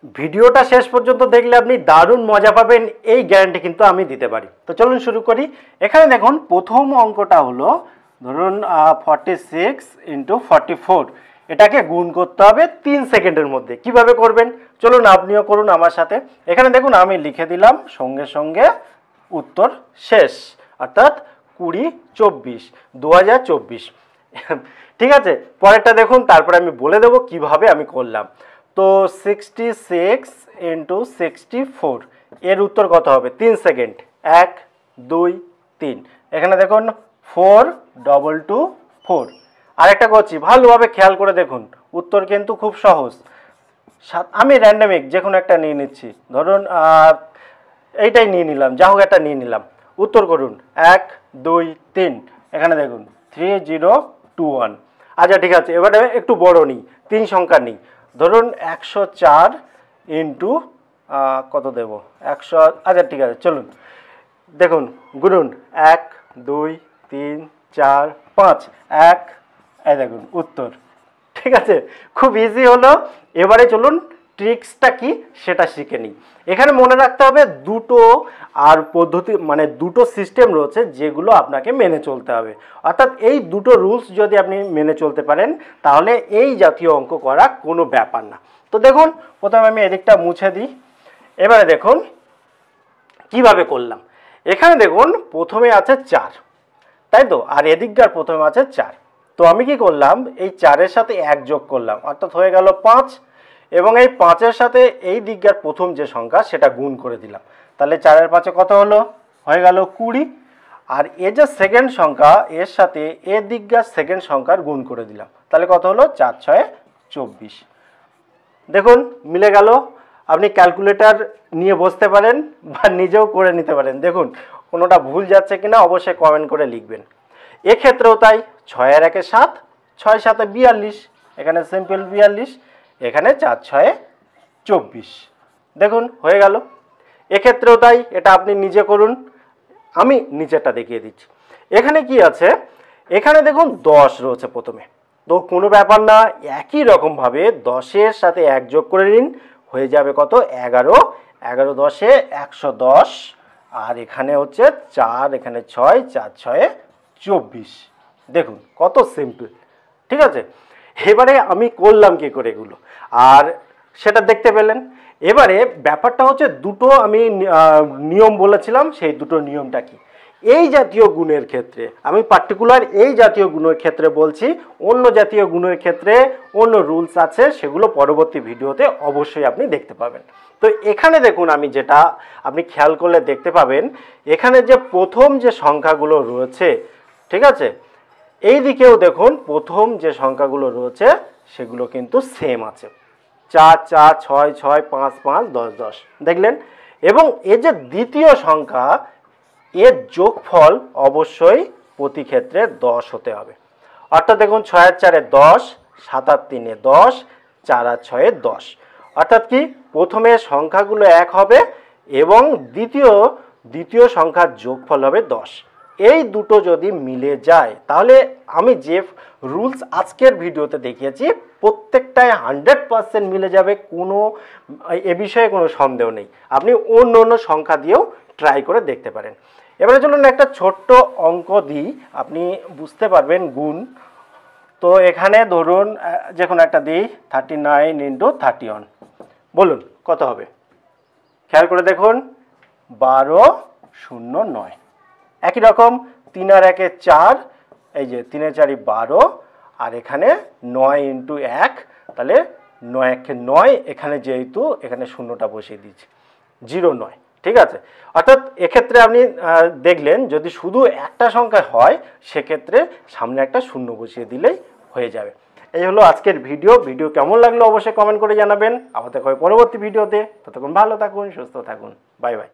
ভিডিওটা শেষ পর্যন্ত দেখলে আপনি দারুণ মজা পাবেন, এই গ্যারান্টি কিন্তু আমি দিতে পারি। তো চলুন শুরু করি। এখানে দেখুন প্রথম অঙ্কটা হলো ধরুন 46 ইন্টু 44, এটাকে গুণ করতে হবে 3 সেকেন্ডের মধ্যে। কিভাবে করবেন চলুন আপনিও করুন আমার সাথে। এখানে দেখুন আমি লিখে দিলাম সঙ্গে সঙ্গে উত্তর শেষ, অর্থাৎ 20/24/2024। ঠিক আছে, পরেরটা দেখুন, তারপরে আমি বলে দেবো কিভাবে আমি করলাম। তো 66 ইন্টু 64, এর উত্তর কত হবে? 3 সেকেন্ড, 1 2 3। এখানে দেখুন 4224। আরেকটা করছি, ভালোভাবে খেয়াল করে দেখুন, উত্তর কিন্তু খুব সহজ। আমি র্যান্ডমিক যে কোনো একটা নিয়ে নিচ্ছি, ধরুন এইটাই নিয়ে নিলাম, যা হোক একটা নিয়ে নিলাম। উত্তর করুন 1 2 3। এখানে দেখুন 3021। আচ্ছা ঠিক আছে, এবারে একটু বড় নিই, 3 সংখ্যা নিই। ধরুন 104 ইন্টু কত দেব 100। আচ্ছা ঠিক আছে, চলুন দেখুন গুনুন 1 2 3 4 5 1। এই দেখুন উত্তর। ঠিক আছে, খুব ইজি হলো। এবারে চলুন ট্রিক্সটা কি সেটা শিখে নিই। এখানে মনে রাখতে হবে দুটো আর পদ্ধতি, মানে দুটো সিস্টেম রয়েছে যেগুলো আপনাকে মেনে চলতে হবে। অর্থাৎ এই দুটো রুলস যদি আপনি মেনে চলতে পারেন তাহলে এই জাতীয় অঙ্ক করা কোনো ব্যাপার না। তো দেখুন প্রথমে আমি এদিকটা মুছে দিই। এবারে দেখুন কিভাবে করলাম। এখানে দেখুন প্রথমে আছে 4, তাই তো, আর এদিককার প্রথমে আছে 4। তো আমি কি করলাম, এই 4-এর সাথে 1 যোগ করলাম, অর্থাৎ হয়ে গেল 5। এবং এই 5-এর সাথে এই দিককার প্রথম যে সংখ্যা সেটা গুণ করে দিলাম, তাহলে 4-এর 5-এ কত হলো? হয়ে গেল 20। আর এ যে সেকেন্ড সংখ্যা, এর সাথে এ দিককার সেকেন্ড সংখ্যার গুণ করে দিলাম, তাহলে কত হলো? 4 6 24। দেখুন মিলে গেল। আপনি ক্যালকুলেটর নিয়ে বসতে পারেন বা নিজেও করে নিতে পারেন। দেখুন কোনোটা ভুল যাচ্ছে কিনা অবশ্যই কমেন্ট করে লিখবেন। এক্ষেত্রেও তাই, 6 আর 1 7, 6 7 42, এখানে সিম্পল 42, এখানে 4 6 24। দেখুন হয়ে গেল। এক্ষেত্রেও তাই, এটা আপনি নিজে করুন, আমি নিচেরটা দেখিয়ে দিচ্ছি। এখানে কি আছে, এখানে দেখুন 10 রয়েছে প্রথমে, তো কোনো ব্যাপার না, একই রকমভাবে 10-এর সাথে 1 যোগ করে নিন, হয়ে যাবে কত? 11। 11 10-এ 110। আর এখানে হচ্ছে 4, এখানে 6, 4 6 24। দেখুন কত সিম্পল। ঠিক আছে, এবারে আমি করলাম কি করে এগুলো, আর সেটা দেখতে পেলেন। এবারে ব্যাপারটা হচ্ছে দুটো আমি নিয়ম বলেছিলাম, সেই দুটো নিয়মটা কি? এই জাতীয় গুণের ক্ষেত্রে আমি পার্টিকুলার এই জাতীয় গুণের ক্ষেত্রে বলছি, অন্য জাতীয় গুণের ক্ষেত্রে অন্য রুলস আছে, সেগুলো পরবর্তী ভিডিওতে অবশ্যই আপনি দেখতে পাবেন। তো এখানে দেখুন, আমি যেটা আপনি খেয়াল করলে দেখতে পাবেন, এখানে যে প্রথম যে সংখ্যাগুলো রয়েছে, ঠিক আছে, এই দিকেও দেখুন প্রথম যে সংখ্যাগুলো রয়েছে সেগুলো কিন্তু সেম আছে, 4 4 6 6 5 5 10 10, দেখলেন। এবং এই যে দ্বিতীয় সংখ্যা, এর যোগফল অবশ্যই প্রতি ক্ষেত্রে 10 হতে হবে। অর্থাৎ দেখুন 6 আর 4-এ 10, 7 আর 3-এ 10, 4 আর 6-এ 10। অর্থাৎ কি, প্রথমে সংখ্যাগুলো 1 হবে এবং দ্বিতীয় সংখ্যার যোগফল হবে 10। এই দুটো যদি মিলে যায় তাহলে আমি যে রুলস আজকের ভিডিওতে দেখিয়েছি প্রত্যেকটাই 100% মিলে যাবে, কোনো এ বিষয়ে কোনো সন্দেহ নেই। আপনি অন্য অন্য সংখ্যা দিয়েও ট্রাই করে দেখতে পারেন। এবারে চলুন একটা ছোট্ট অঙ্ক দিই, আপনি বুঝতে পারবেন গুণ। তো এখানে ধরুন যে কোনো একটা দিই, 39 ইন্টু 31, বলুন কত হবে? খেয়াল করে দেখুন, 1209। একই রকম 3 আর 1-এ 4, এই যে 3 এর 4-ই 12, আর এখানে 9 ইন্টু 1, তাহলে 9 1-এ 9, এখানে যেহেতু এখানে শূন্যটা বসিয়ে দিচ্ছি, 09। ঠিক আছে, অর্থাৎ এক্ষেত্রে আপনি দেখলেন যদি শুধু একটা সংখ্যা হয় সেক্ষেত্রে সামনে একটা শূন্য বসিয়ে দিলেই হয়ে যাবে। এই হলো আজকের ভিডিও কেমন লাগলো অবশ্যই কমেন্ট করে জানাবেন। আবার দেখা হবে পরবর্তী ভিডিওতে। ততক্ষণ ভালো থাকুন, সুস্থ থাকুন, বাই বাই।